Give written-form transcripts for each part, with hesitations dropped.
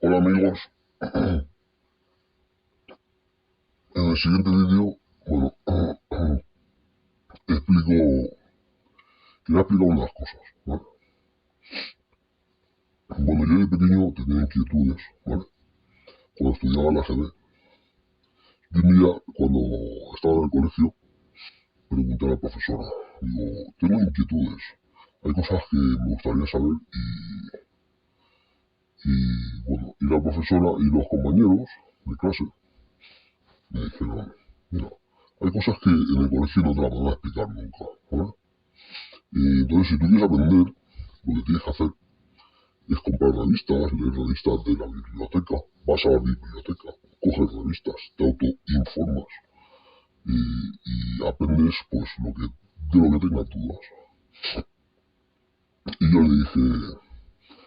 Hola amigos, en el siguiente vídeo, bueno, quería explicar unas cosas, ¿vale? Bueno, yo de pequeño tenía inquietudes, ¿vale? Cuando estudiaba la GB, y un día, cuando estaba en el colegio, pregunté a la profesora, digo, tengo inquietudes, hay cosas que me gustaría saber bueno, y la profesora y los compañeros de clase me dijeron, mira, hay cosas que en el colegio no te las van a explicar nunca, ¿vale? Y entonces, si tú quieres aprender, lo que tienes que hacer es comprar revistas, leer revistas de la biblioteca, vas a la biblioteca, coges revistas, te autoinformas y aprendes pues de lo que tengas dudas. Y yo le dije,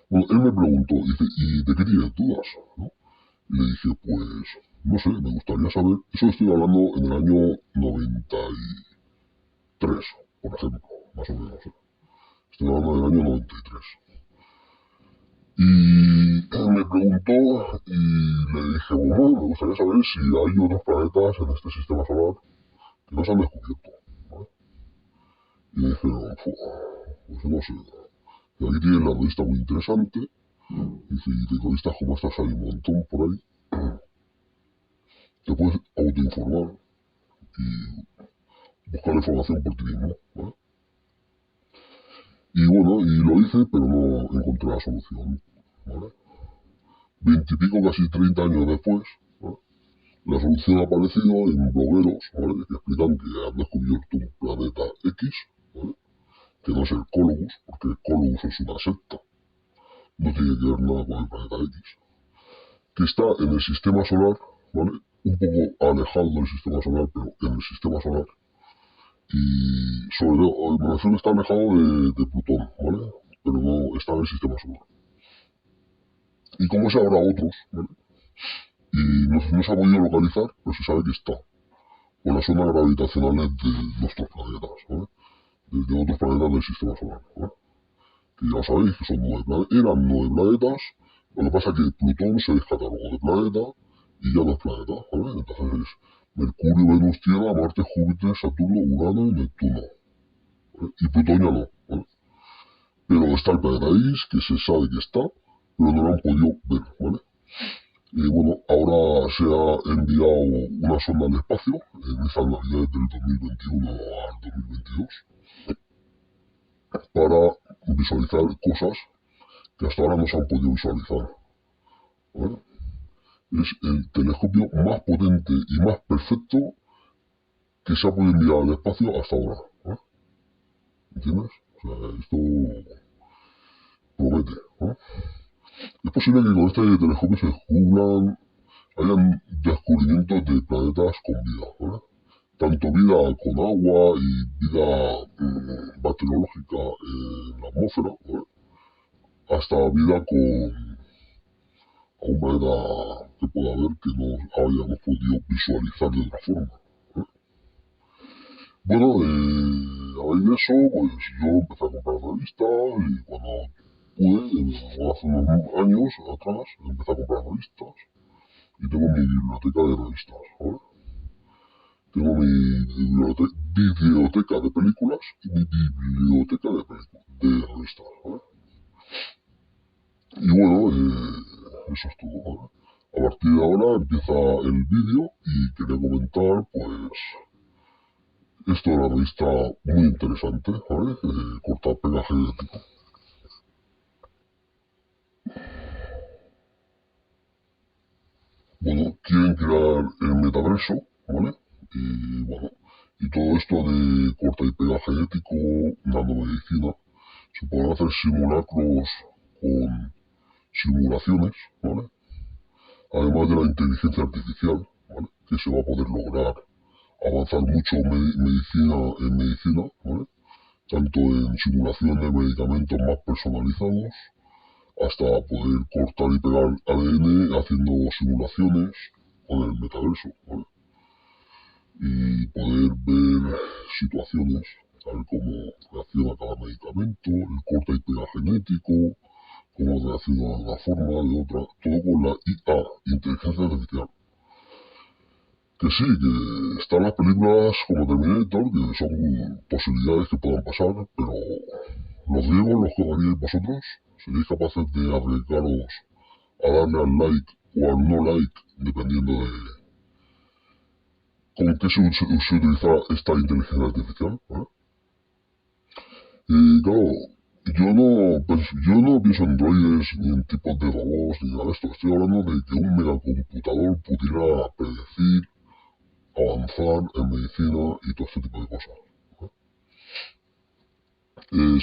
bueno, él me preguntó, dice, ¿y de qué tienes dudas? ¿No? Y le dije, pues, no sé, me gustaría saber, eso estoy hablando en el año 93, por ejemplo, más o menos, ¿eh? Estoy hablando del año 93. Y me preguntó y le dije, bueno, me gustaría saber si hay otros planetas en este sistema solar que no se han descubierto, ¿vale? Y me dijeron, pues no sé, y aquí tienes la revista muy interesante, y de revistas como estas hay un montón por ahí, te puedes autoinformar y buscar información por ti mismo, ¿vale? Y bueno, y lo hice, pero no encontré la solución, ¿vale? 20 y pico, casi 30 años después, ¿vale? La solución ha aparecido en blogueros, ¿vale? Que explican que han descubierto un planeta X, ¿vale? Que no es el Colobus, porque el Colobus es una secta, no tiene que ver nada con el planeta X, que está en el sistema solar, ¿vale? Un poco alejado del sistema solar, pero en el sistema solar, y sobre todo, me refiero que está alejado de Plutón, ¿vale? Pero no está en el sistema solar. Y como se habrá otros, ¿vale? Y no se ha podido localizar, pero se sabe que está, por las ondas gravitacionales de nuestros planetas, ¿vale? De otros planetas del sistema solar, ¿vale? Que ya sabéis que son eran 9 planetas, lo que pasa es que Plutón se descatalogó de planeta y ya no es planeta, ¿vale? Entonces es Mercurio, Venus, Tierra, Marte, Júpiter, Saturno, Urano y Neptuno, ¿vale? Y Plutón ya no, ¿vale? Pero está el planeta X, que se sabe que está, pero no lo han podido ver, ¿vale? Y bueno, ahora se ha enviado una sonda al espacio, en esas navidades del 2021 al 2022, para visualizar cosas que hasta ahora no se han podido visualizar, ¿vale? Es el telescopio más potente y más perfecto que se ha podido enviar al espacio hasta ahora, ¿vale? ¿Entiendes? O sea, esto promete, ¿vale? Es posible que con este telescopio se descubran, hayan descubrimientos de planetas con vida, ¿vale? Tanto vida con agua y vida bacteriológica en la atmósfera, ¿vale? Hasta vida con un planeta que pueda haber que no habíamos podido visualizar de otra forma, ¿eh? Bueno, a raíz de eso, pues yo empecé a comprar revistas y cuando pude, hace unos años atrás, empecé a comprar revistas y tengo mi biblioteca de revistas, ¿vale? Tengo mi biblioteca de películas y mi biblioteca de revistas, ¿vale? Y bueno, eso es todo, ¿vale? A partir de ahora empieza el vídeo y quería comentar, pues, esto de la revista muy interesante, ¿vale? Corta-pega genético. Bueno, quieren crear el metaverso, ¿vale? Y bueno, y todo esto de corta y pega genético, nanomedicina, se podrán hacer simulacros con simulaciones, ¿vale? Además de la inteligencia artificial, ¿vale? Que se va a poder lograr avanzar mucho en medicina, ¿vale? Tanto en simulación de medicamentos más personalizados, hasta poder cortar y pegar ADN haciendo simulaciones con el metaverso, ¿vale? Y poder ver situaciones, tal como reacciona cada medicamento, el corta y pega genético, como de una forma, de otra, todo con la IA, inteligencia artificial. Que sí, que están las películas como Terminator, que son posibilidades que puedan pasar, pero los griegos, los que haríais vosotros, seréis capaces de arriesgaros a darle al like o al no like, dependiendo de con qué se utiliza esta inteligencia artificial. ¿Vale? Y claro, yo no pienso en droides ni en tipos de robots ni nada de esto. Estoy hablando de que un megacomputador pudiera predecir, avanzar en medicina y todo este tipo de cosas.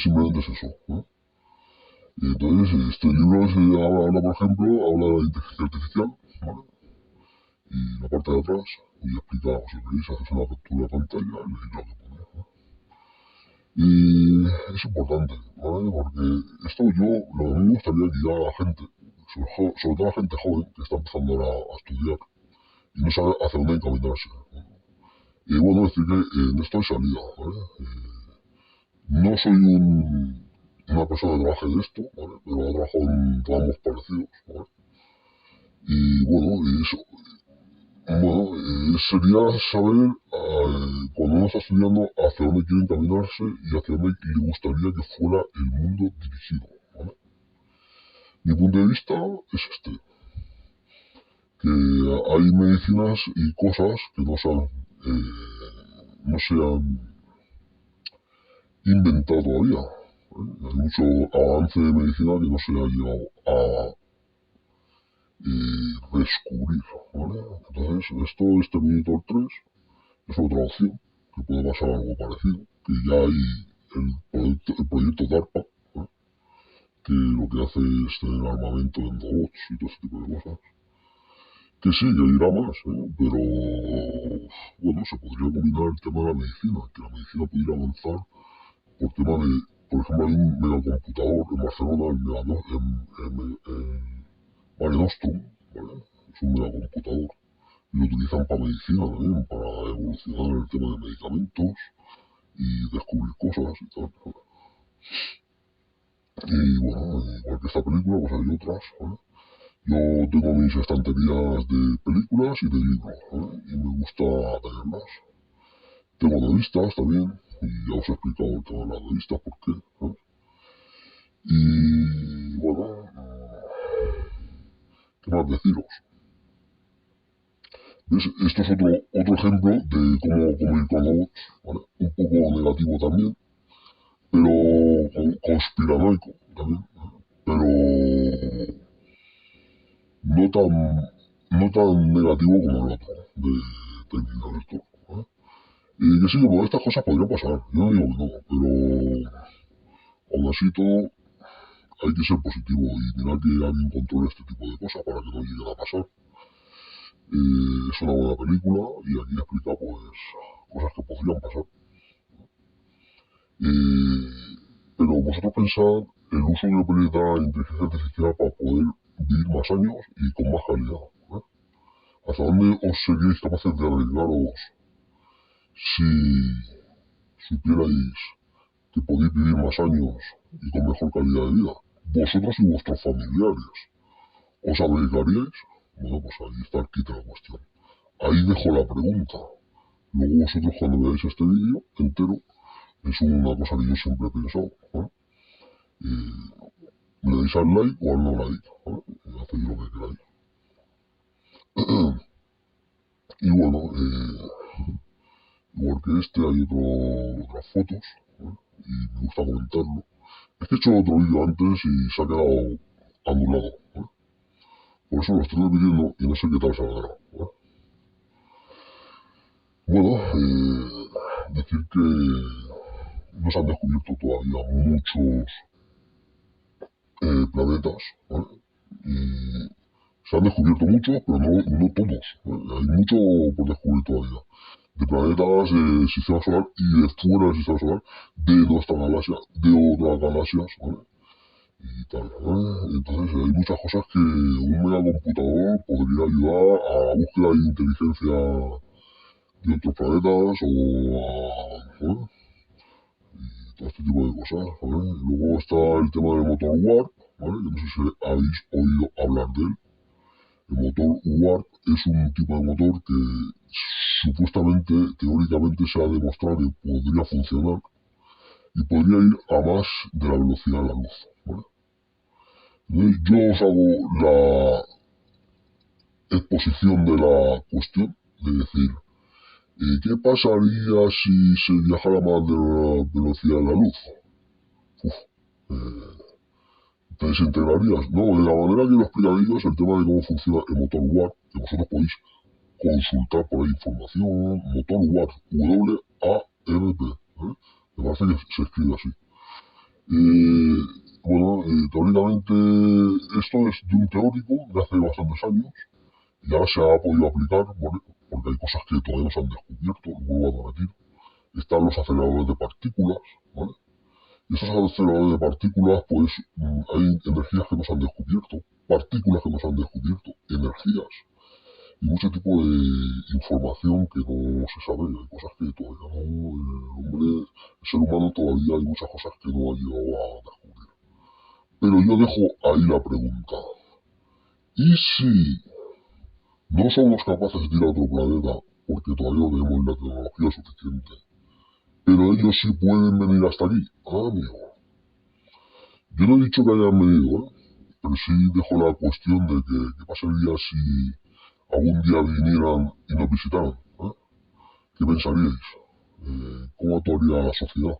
Simplemente es eso. Y entonces, este libro habla, por ejemplo, habla de la inteligencia artificial, ¿vale? Y la parte de atrás, y explica, si queréis, haces una captura de pantalla y leéis lo que pone. Y es importante, ¿vale? Porque esto lo que a mí me gustaría guiar a la gente, sobre todo a la gente joven que está empezando ahora a estudiar y no sabe hacia dónde encaminarse. Y bueno, decir que en esto hay salida, ¿vale? No soy una persona que trabaje de esto, ¿vale? Pero he trabajado en ramos parecidos, ¿vale? Y bueno, sería saber cuando uno está estudiando hacia dónde quiere encaminarse y hacia dónde le gustaría que fuera el mundo dirigido, ¿vale? Mi punto de vista es este, que hay medicinas y cosas que no se han inventado todavía. Hay mucho avance de medicina que no se ha llegado a descubrir, ¿vale? Entonces, este Terminator 3 es otra opción, que puede pasar algo parecido, que ya hay el proyecto DARPA, ¿vale? Que lo que hace es tener armamento en robots y todo ese tipo de cosas. Que sí, que irá más, pero bueno, se podría combinar el tema de la medicina, que la medicina pudiera avanzar por tema de, por ejemplo, hay un megacomputador en Barcelona, en Mare Nostrum, ¿vale? Es un megacomputador y lo utilizan para medicina también, para evolucionar el tema de medicamentos y descubrir cosas y tal. ¿Vale? Y bueno, igual que esta película, pues hay otras, ¿vale? Yo tengo mis estanterías de películas y de libros, ¿vale? Y me gusta tenerlas. Tengo revistas también, y ya os he explicado el tema de las revistas, por qué, ¿vale? Y bueno, ¿qué más deciros? ¿Ves? Esto es otro ejemplo de cómo ir con robots, ¿vale? Un poco negativo también, pero conspiranoico también, ¿vale? Pero no tan negativo como el otro de Terminator, ¿vale? Y que sí, que pues estas cosas podrían pasar, yo no digo que no, pero aún así todo hay que ser positivo y mirar que alguien controle este tipo de cosas para que no lleguen a pasar. Es una buena película y aquí explica pues cosas que podrían pasar. Pero vosotros pensad el uso que le podéis dar a la inteligencia artificial para poder vivir más años y con más calidad, ¿vale? ¿Hasta dónde os seríais capaces de arriesgaros si supierais que podéis vivir más años y con mejor calidad de vida? Vosotros y vuestros familiares. ¿Os arriesgaríais? Bueno, pues ahí está el kit de la cuestión. Ahí dejo la pregunta. Luego vosotros cuando veáis este vídeo entero, es una cosa que yo siempre he pensado, ¿vale? Le dais al like o al no like, ¿vale? Hacéis lo que queráis. Y bueno, igual que este hay otras fotos, ¿vale? Y me gusta comentarlo. Es que he hecho otro vídeo antes y se ha quedado anulado, ¿vale? Por eso lo estoy repitiendo y no sé qué tal saldrá, ¿vale? Bueno, decir que no se han descubierto todavía muchos planetas, ¿vale? Y se han descubierto muchos, pero no todos, ¿vale? Hay mucho por descubrir todavía. De planetas del sistema solar y de fuera del sistema solar, de nuestra galaxia, de otras galaxias, ¿vale? Y tal, ¿vale? Entonces hay muchas cosas que un megacomputador podría ayudar a la búsqueda de inteligencia de otros planetas o a, ¿vale? Y todo este tipo de cosas, ¿vale? Luego está el tema del motor warp, ¿vale? Yo no sé si habéis oído hablar de él. El motor Warp es un tipo de motor que supuestamente, teóricamente, se ha demostrado que podría funcionar y podría ir a más de la velocidad de la luz, ¿vale? Entonces yo os hago la exposición de la cuestión, de decir, ¿qué pasaría si se viajara más de la velocidad de la luz? Uf, ¿te desintegrarías? No, de la manera que lo explicaría es el tema de cómo funciona el motor Warp, que vosotros podéis consultar por ahí información, motor Warp, W-A-R-P, ¿eh? Me parece que se escribe así. Bueno, teóricamente esto es de un teórico de hace bastantes años y ahora se ha podido aplicar, ¿vale? Porque hay cosas que todavía no se han descubierto, lo vuelvo a repetir. Están los aceleradores de partículas, ¿vale? Y esos aceleradores de partículas, pues hay energías que no se han descubierto, partículas que no se han descubierto, energías y mucho tipo de información que no se sabe. Hay cosas que todavía no, el ser humano todavía hay muchas cosas que no ha llegado a descubrir. Pero yo dejo ahí la pregunta. ¿Y si no somos capaces de ir a otro planeta porque todavía no tenemos la tecnología suficiente, pero ellos sí pueden venir hasta aquí? Ah, amigo. Yo no he dicho que hayan venido, ¿eh? Pero sí dejo la cuestión de que qué pasaría si algún día vinieran y nos visitaran, ¿eh? ¿Qué pensaríais? ¿Cómo actuaría la sociedad?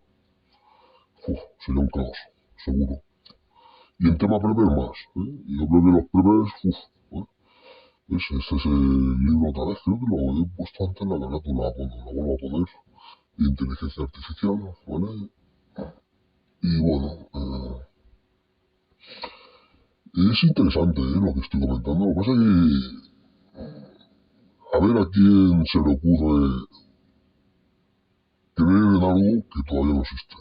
Sería un caos, seguro. Y en tema prever más, yo creo que los prevers, ese es el libro otra vez, creo que lo he puesto antes en la carátula, bueno, lo vuelvo a poner, de inteligencia artificial, ¿vale? Y bueno, es interesante lo que estoy comentando, lo que pasa es que a ver a quién se le ocurre creer en algo que todavía no existe.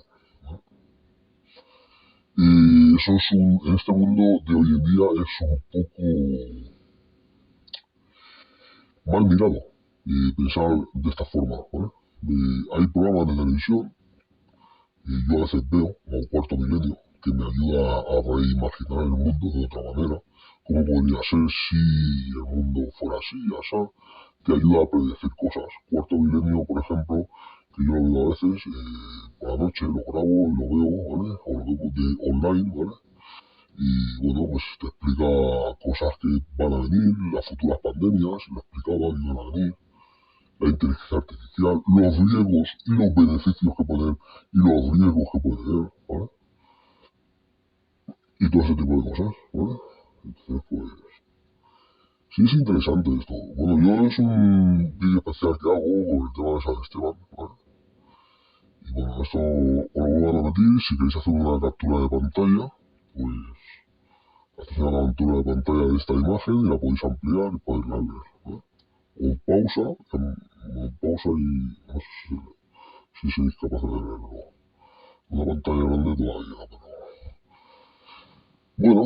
Y eso es en este mundo de hoy en día es un poco mal mirado pensar de esta forma, ¿vale? Hay programas de televisión y yo a veces veo, como Cuarto Milenio, que me ayuda a reimaginar el mundo de otra manera, cómo podría ser si el mundo fuera así, así, te ayuda a predecir cosas. Cuarto Milenio, por ejemplo, que yo lo veo a veces, por la noche lo grabo y lo veo, ¿vale? O lo veo de online, ¿vale? Y bueno, pues te explica cosas que van a venir, las futuras pandemias, lo explicaba que iban a venir, la inteligencia artificial, los riesgos y los beneficios que puede tener y los riesgos que puede tener, ¿vale? Y todo ese tipo de cosas, ¿vale? Entonces, pues, sí es interesante esto. Bueno, yo es un vídeo especial que hago con el tema de San Esteban, ¿vale? Y bueno, esto os lo voy a repetir, si queréis hacer una captura de pantalla, pues hacéis una captura de pantalla de esta imagen y la podéis ampliar y podéis leer, ¿vale? O pausa y no sé si sois capaces de leerlo. Una pantalla grande todavía, pero... Bueno,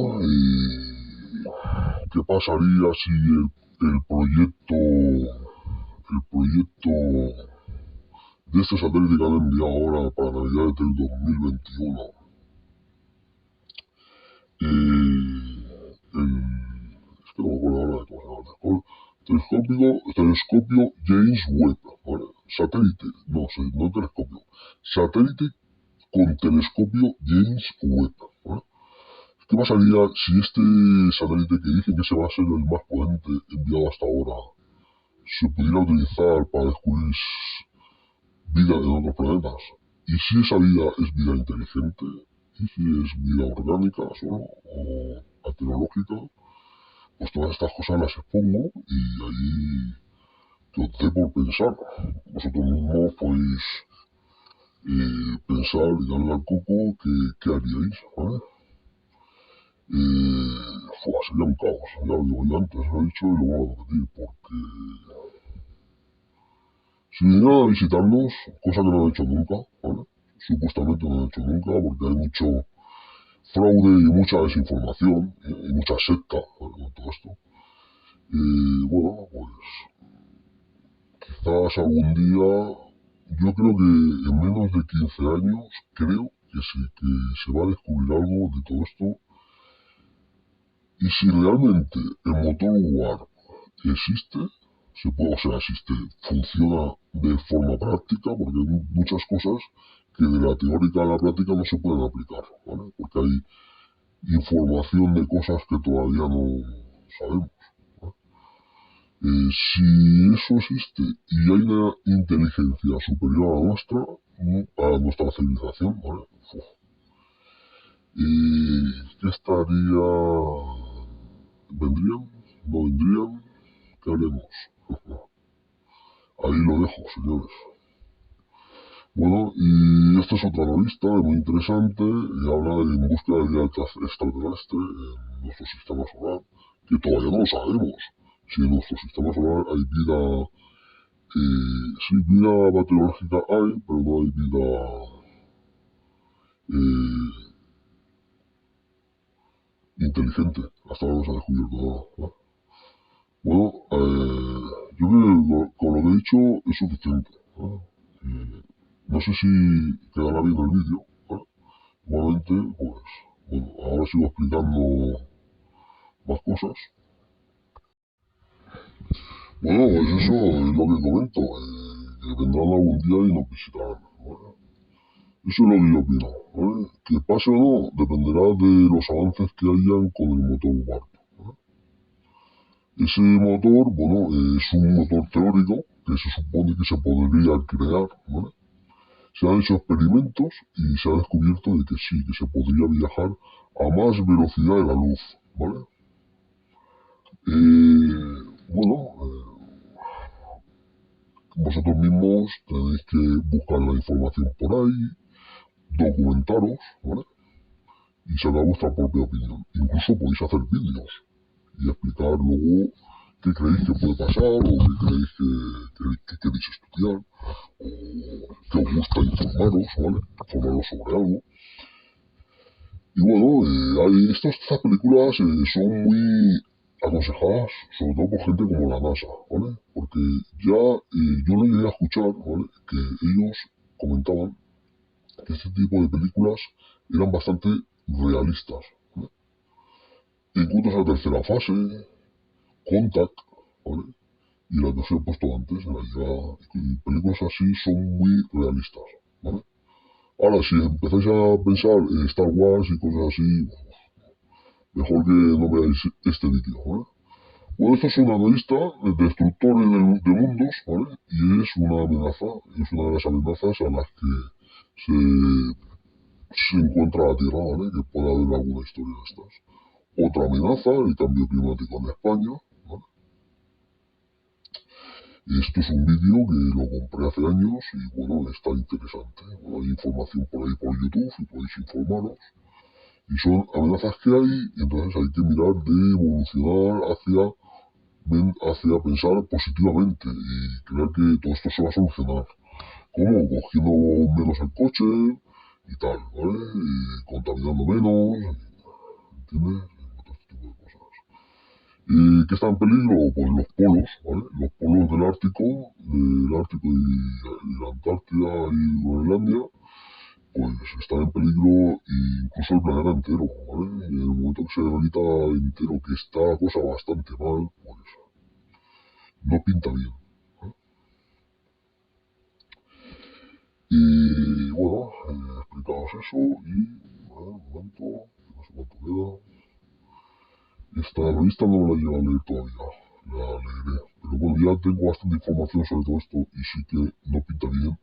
¿qué pasaría si el proyecto de este satélite que han enviado ahora para Navidad del 2021, es que no me acuerdo ahora de cómo se llama, telescopio James Webb, ¿vale? Satélite, no telescopio, satélite con telescopio James Webb, ¿vale? ¿Qué pasaría si este satélite, que dicen que se va a ser el más potente enviado hasta ahora, se pudiera utilizar para descubrir vida en otros planetas? ¿Y si esa vida es vida inteligente? ¿Y si es vida orgánica solo o tecnológica? Pues todas estas cosas las expongo y ahí que os dé por pensar. Vosotros mismos podéis pensar y darle al coco qué haríais, ¿vale? Sería un caos, ya lo digo yo antes, lo he dicho y lo voy a repetir, porque si vinieran a visitarnos, cosa que no han hecho nunca, ¿vale? Supuestamente no han hecho nunca, porque hay mucho fraude y mucha desinformación y mucha secta, ¿vale? Con todo esto. Y bueno, pues quizás algún día, yo creo que en menos de 15 años, creo que sí, que se va a descubrir algo de todo esto Y si realmente el motor Warp existe, se puede, o sea, existe, funciona de forma práctica, porque hay muchas cosas que de la teórica a la práctica no se pueden aplicar, ¿vale? Porque hay información de cosas que todavía no sabemos. ¿Vale? Si eso existe y hay una inteligencia superior a nuestra civilización, ¿vale? Uf. ¿Y qué estaría? ¿Vendrían? ¿No vendrían? ¿Qué haremos? Ahí lo dejo, señores. Bueno, y esta es otra revista muy interesante y habla de en búsqueda de vida extraterrestre en nuestro sistema solar, que todavía no lo sabemos. Si en nuestro sistema solar hay vida, sí, vida bacteriológica hay, pero no hay vida inteligente. Hasta ahora no se ha descubierto nada, ¿no? Bueno, yo creo que con lo que he dicho es suficiente, ¿no? No sé si quedará bien el vídeo, ¿vale? Igualmente, pues, bueno, ahora sigo explicando más cosas. Bueno, pues eso es lo que comento, que vendrán algún día y nos visitarán, ¿vale? Eso es lo que yo opino, ¿vale? Que pase o no, dependerá de los avances que hayan con el motor Warp, ¿vale? Ese motor, bueno, es un motor teórico que se supone que se podría crear, ¿vale? Se han hecho experimentos y se ha descubierto de que sí, que se podría viajar a más velocidad de la luz, ¿vale? Bueno, vosotros mismos tenéis que buscar la información por ahí, documentaros, ¿vale? Y sacar vuestra propia opinión. Incluso podéis hacer vídeos y explicar luego qué creéis que puede pasar o qué creéis que queréis estudiar o que os gusta informaros, ¿vale? Informaros sobre algo. Y bueno, estas películas son muy aconsejadas, sobre todo por gente como la NASA, ¿vale? Porque ya yo lo llegué a escuchar, ¿vale? Que ellos comentaban que este tipo de películas eran bastante realistas, ¿vale? Incluso esa tercera fase, Contact, ¿vale? Y la que os he puesto antes, y películas así son muy realistas, ¿vale? Ahora, si empezáis a pensar en Star Wars y cosas así, mejor que no veáis este vídeo, ¿vale? Bueno, esto es una revista de destructores de mundos, ¿vale? Y es una amenaza, es una de las amenazas a las que se encuentra la Tierra, ¿vale? Que puede haber alguna historia de estas. Otra amenaza, el cambio climático en España, ¿vale? Esto es un vídeo que lo compré hace años y bueno, está interesante. Bueno, hay información por ahí por YouTube y podéis informaros. Y son amenazas que hay, y entonces hay que mirar de evolucionar hacia pensar positivamente y creer que todo esto se va a solucionar. ¿Cómo? Cogiendo menos el coche y tal, ¿vale? Y contaminando menos, ¿entiendes? Y todo este tipo de cosas. ¿Y qué está en peligro? Pues los polos, ¿vale? Los polos del Ártico y la Antártida y Groenlandia, pues están en peligro incluso el planeta entero, ¿vale? Y en el momento que se planeta entero, que está la cosa bastante mal, pues no pinta bien. Y bueno, explicaos eso y, bueno, un momento, no sé cuánto queda. Esta revista no me la llevo a leer todavía, la leeré. Pero bueno, ya tengo bastante información sobre todo esto y sí que no pinta bien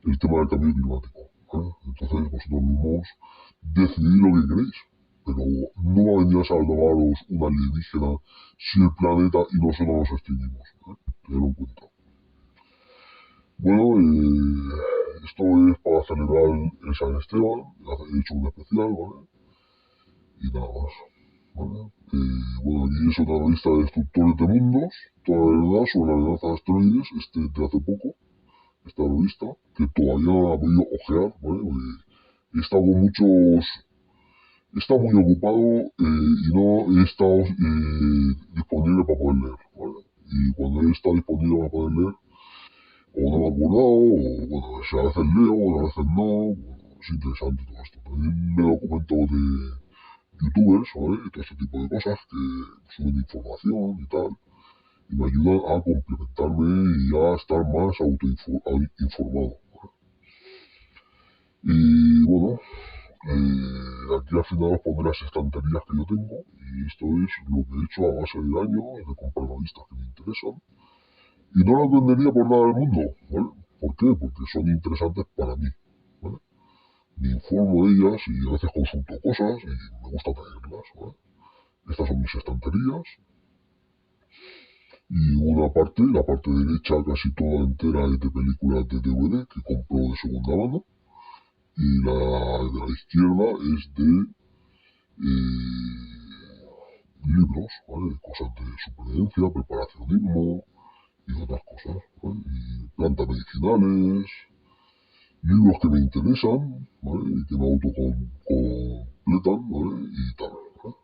el tema del cambio climático, ¿vale? Entonces vosotros mismos decidid lo que queréis, pero no va a venir a salvaros una alienígena si el planeta y nosotros nos extinguimos, ¿eh? Tenedlo en cuenta. Bueno, esto es para celebrar el San Esteban, he hecho un especial, ¿vale? Y nada más, ¿vale? Bueno, aquí es otra revista de destructores de mundos, toda la verdad sobre la amenaza de asteroides, de hace poco, esta revista, que todavía no la he podido ojear, ¿vale? Porque he estado con muchos, he estado muy ocupado y no he estado disponible para poder leer, ¿vale? Y cuando he estado disponible para poder leer, o no me he acordado, o bueno, si a veces leo, o a veces no, bueno, es interesante todo esto. También me documento de youtubers, ¿vale? Y todo este tipo de cosas que suben información y tal, y me ayudan a complementarme y a estar más autoinformado. Y bueno, aquí al final os pondré las estanterías que yo tengo, y esto es lo que he hecho a base de años, de comprar revistas que me interesan, y no las vendería por nada del mundo, ¿vale? ¿Por qué? Porque son interesantes para mí, ¿vale? Me informo de ellas y a veces consulto cosas y me gusta traerlas, ¿vale? Estas son mis estanterías, y una parte, la parte derecha casi toda entera es de películas de DVD que compro de segunda mano, y la de la izquierda es de libros, ¿vale? Cosas de supervivencia, preparacionismo y otras cosas, ¿vale? Y plantas medicinales, libros que me interesan, ¿vale? Y que me autocompletan, ¿vale? Y tal, ¿vale?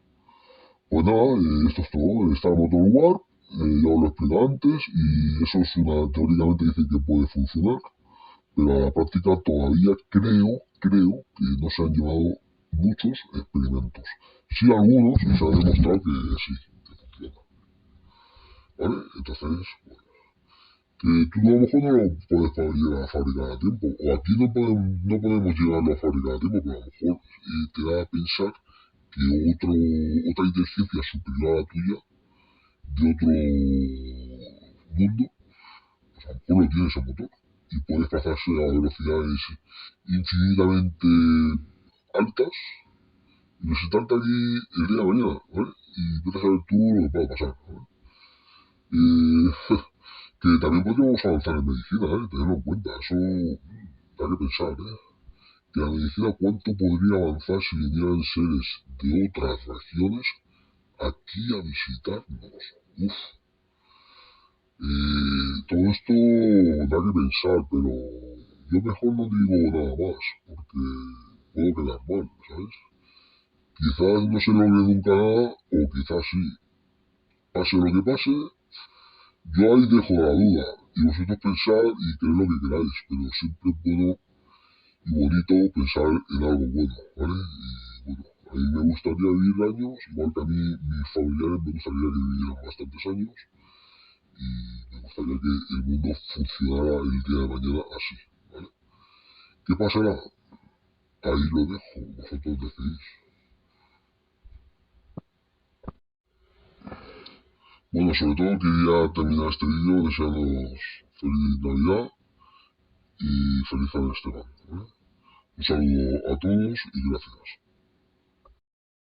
Pues nada, esto es todo. Está el motor War, ya os lo he explicado antes, y eso es una, teóricamente dicen que puede funcionar, pero a la práctica todavía creo que no se han llevado muchos experimentos. Sí algunos, y se ha demostrado que sí, que funciona. ¿Vale? Entonces, que tú a lo mejor no lo puedes llegar a fabricar a tiempo, o aquí no podemos llegarlo a fabricar a tiempo, pero a lo mejor te da a pensar que otra inteligencia superior a la tuya, de otro mundo, pues a lo mejor lo tiene ese motor y puede desplazarse a velocidades infinitamente altas y visitarte aquí el día de mañana, ¿vale? Y vete a saber tú lo que pueda pasar, ¿vale? Que también podríamos avanzar en medicina, tenerlo en cuenta, eso da que pensar, que la medicina cuánto podría avanzar si vinieran seres de otras regiones aquí a visitarnos. Uf. Todo esto da que pensar, pero yo mejor no digo nada más, porque puedo quedar mal, ¿sabes? Quizás no se logre nunca nada, o quizás sí. Pase lo que pase, yo ahí dejo la duda, y vosotros pensad y creed lo que queráis, pero siempre es bueno y bonito pensar en algo bueno, ¿vale? Y bueno, a mí me gustaría vivir años, igual que a mí, mis familiares me gustaría que vivieran bastantes años, y me gustaría que el mundo funcionara el día de mañana así, ¿vale? ¿Qué pasará? Ahí lo dejo, vosotros decidís. Bueno, sobre todo quería terminar este vídeo deseándoos feliz Navidad y feliz San Esteban, ¿vale? Un saludo a todos y gracias.